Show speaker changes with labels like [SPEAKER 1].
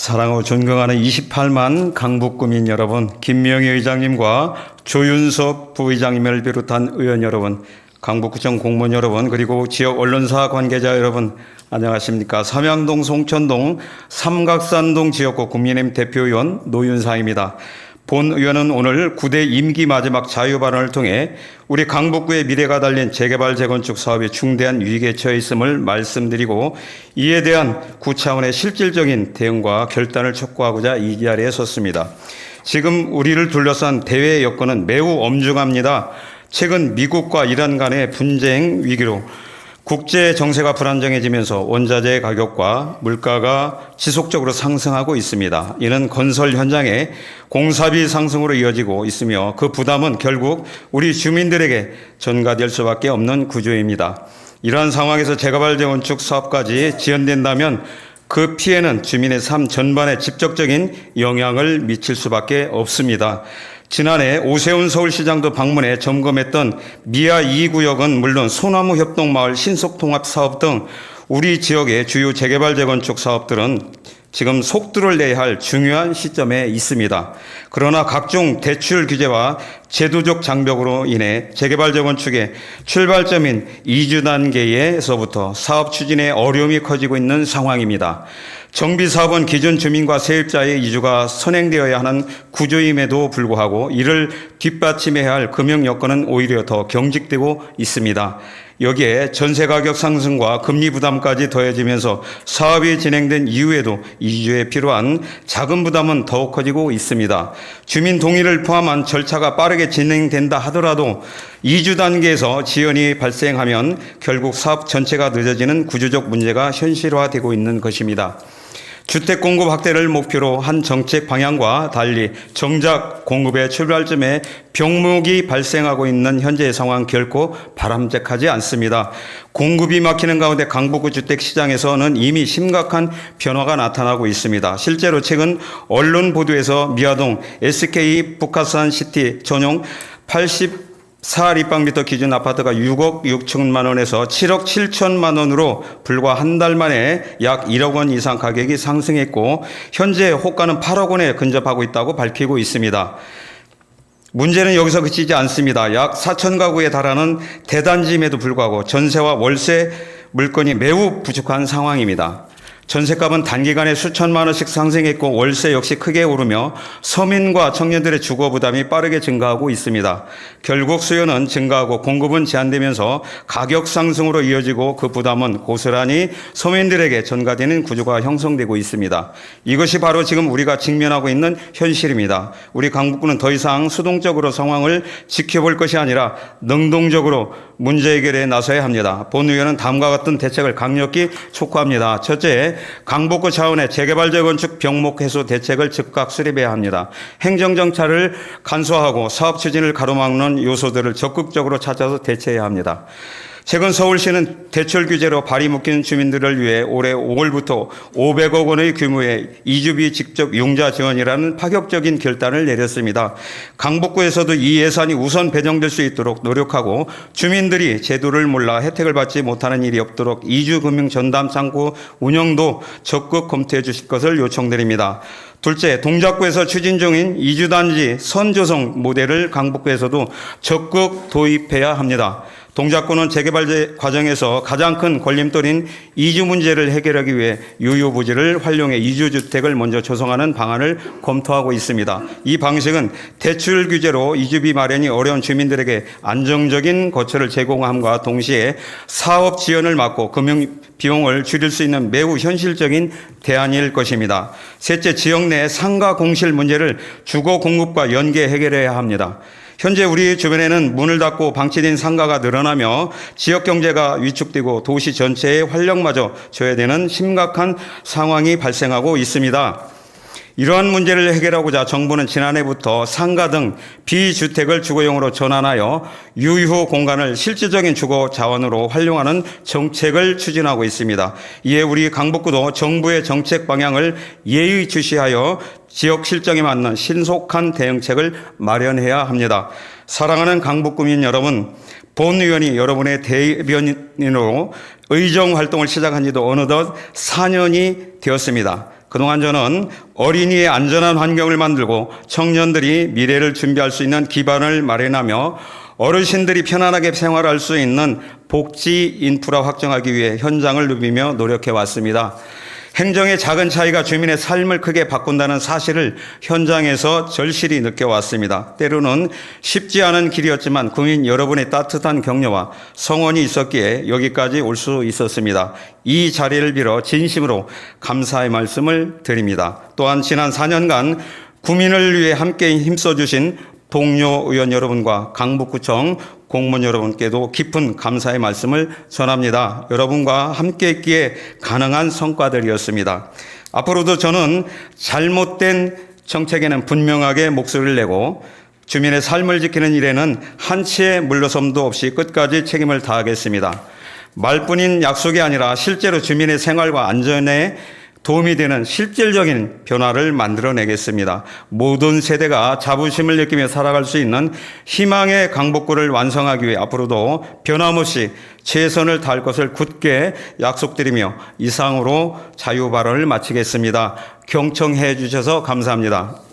[SPEAKER 1] 사랑하고 존경하는 28만 강북구민 여러분, 김명희 의장님과 조윤섭 부의장님을 비롯한 의원 여러분, 강북구청 공무원 여러분, 그리고 지역 언론사 관계자 여러분, 안녕하십니까. 삼양동 송천동 삼각산동 지역구 국민의힘 대표의원 노윤상입니다. 본 의원은 오늘 9대 임기 마지막 자유발언을 통해 우리 강북구의 미래가 달린 재개발 재건축 사업이 중대한 위기에 처해 있음을 말씀드리고, 이에 대한 구 차원의 실질적인 대응과 결단을 촉구하고자 이 자리에 섰습니다. 지금 우리를 둘러싼 대외 여건은 매우 엄중합니다. 최근 미국과 이란 간의 분쟁 위기로 국제 정세가 불안정해지면서 원자재 가격과 물가가 지속적으로 상승하고 있습니다. 이는 건설 현장의 공사비 상승으로 이어지고 있으며 그 부담은 결국 우리 주민들에게 전가될 수밖에 없는 구조입니다. 이러한 상황에서 재개발 재건축 사업까지 지연된다면 그 피해는 주민의 삶 전반에 직접적인 영향을 미칠 수밖에 없습니다. 지난해 오세훈 서울시장도 방문해 점검했던 미아 2구역은 물론 소나무 협동마을 신속통합사업 등 우리 지역의 주요 재개발 재건축 사업들은 지금 속도를 내야 할 중요한 시점에 있습니다. 그러나 각종 대출 규제와 제도적 장벽으로 인해 재개발 재건축의 출발점인 이주 단계에서부터 사업 추진에 어려움이 커지고 있는 상황입니다. 정비사업은 기존 주민과 세입자의 이주가 선행되어야 하는 구조임에도 불구하고 이를 뒷받침해야 할 금융 여건은 오히려 더 경직되고 있습니다. 여기에 전세 가격 상승과 금리 부담까지 더해지면서 사업이 진행된 이후에도 이주에 필요한 자금 부담은 더욱 커지고 있습니다. 주민 동의를 포함한 절차가 빠르게 진행된다 하더라도 이주 단계에서 지연이 발생하면 결국 사업 전체가 늦어지는 구조적 문제가 현실화되고 있는 것입니다. 주택 공급 확대를 목표로 한 정책 방향과 달리 정작 공급의 출발점에 병목이 발생하고 있는 현재의 상황 결코 바람직하지 않습니다. 공급이 막히는 가운데 강북구 주택시장에서는 이미 심각한 변화가 나타나고 있습니다. 실제로 최근 언론 보도에서 미아동 SK 북한산시티 전용 84立方미터 기준 아파트가 6억 6천만 원에서 7억 7천만 원으로 불과 한 달 만에 약 1억 원 이상 가격이 상승했고 현재 호가는 8억 원에 근접하고 있다고 밝히고 있습니다. 문제는 여기서 그치지 않습니다. 약 4천 가구에 달하는 대단지임에도 불구하고 전세와 월세 물건이 매우 부족한 상황입니다. 전셋값은 단기간에 수천만 원씩 상승했고 월세 역시 크게 오르며 서민과 청년들의 주거 부담이 빠르게 증가하고 있습니다. 결국 수요는 증가하고 공급은 제한되면서 가격 상승으로 이어지고 그 부담은 고스란히 서민들에게 전가되는 구조가 형성되고 있습니다. 이것이 바로 지금 우리가 직면하고 있는 현실입니다. 우리 강북구는 더 이상 수동적으로 상황을 지켜볼 것이 아니라 능동적으로 문제 해결에 나서야 합니다. 본 의원은 다음과 같은 대책을 강력히 촉구합니다. 첫째, 강북구 차원의 재개발 재건축 병목 해소 대책을 즉각 수립해야 합니다. 행정정찰을 간소화하고 사업 추진을 가로막는 요소들을 적극적으로 찾아서 대처해야 합니다. 최근 서울시는 대출 규제로 발이 묶인 주민들을 위해 올해 5월부터 500억 원의 규모의 이주비 직접 융자 지원이라는 파격적인 결단을 내렸습니다. 강북구에서도 이 예산이 우선 배정될 수 있도록 노력하고 주민들이 제도를 몰라 혜택을 받지 못하는 일이 없도록 이주금융 전담 창구 운영도 적극 검토해 주실 것을 요청드립니다. 둘째, 동작구에서 추진 중인 이주단지 선조성 모델을 강북구에서도 적극 도입해야 합니다. 동작구는 재개발 과정에서 가장 큰 걸림돌인 이주 문제를 해결하기 위해 유효부지를 활용해 이주주택을 먼저 조성하는 방안을 검토하고 있습니다. 이 방식은 대출 규제로 이주비 마련이 어려운 주민들에게 안정적인 거처를 제공함과 동시에 사업 지연을 막고 금융 비용을 줄일 수 있는 매우 현실적인 대안일 것입니다. 셋째, 지역 내 상가 공실 문제를 주거 공급과 연계 해결해야 합니다. 현재 우리 주변에는 문을 닫고 방치된 상가가 늘어나며 지역 경제가 위축되고 도시 전체의 활력마저 저해되는 심각한 상황이 발생하고 있습니다. 이러한 문제를 해결하고자 정부는 지난해부터 상가 등 비주택을 주거용으로 전환하여 유휴 공간을 실질적인 주거 자원으로 활용하는 정책을 추진하고 있습니다. 이에 우리 강북구도 정부의 정책 방향을 예의주시하여 지역 실정에 맞는 신속한 대응책을 마련해야 합니다. 사랑하는 강북구민 여러분, 본 의원이 여러분의 대변인으로 의정 활동을 시작한 지도 어느덧 4년이 되었습니다. 그동안 저는 어린이의 안전한 환경을 만들고 청년들이 미래를 준비할 수 있는 기반을 마련하며 어르신들이 편안하게 생활할 수 있는 복지 인프라 확정하기 위해 현장을 누비며 노력해 왔습니다. 행정의 작은 차이가 주민의 삶을 크게 바꾼다는 사실을 현장에서 절실히 느껴왔습니다. 때로는 쉽지 않은 길이었지만 국민 여러분의 따뜻한 격려와 성원이 있었기에 여기까지 올 수 있었습니다. 이 자리를 빌어 진심으로 감사의 말씀을 드립니다. 또한 지난 4년간 국민을 위해 함께 힘써주신 동료 의원 여러분과 강북구청 공무원 여러분께도 깊은 감사의 말씀을 전합니다. 여러분과 함께 했기에 가능한 성과들이었습니다. 앞으로도 저는 잘못된 정책에는 분명하게 목소리를 내고 주민의 삶을 지키는 일에는 한치의 물러섬도 없이 끝까지 책임을 다하겠습니다. 말뿐인 약속이 아니라 실제로 주민의 생활과 안전에 도움이 되는 실질적인 변화를 만들어내겠습니다. 모든 세대가 자부심을 느끼며 살아갈 수 있는 희망의 강북구를 완성하기 위해 앞으로도 변함없이 최선을 다할 것을 굳게 약속드리며 이상으로 자유 발언을 마치겠습니다. 경청해 주셔서 감사합니다.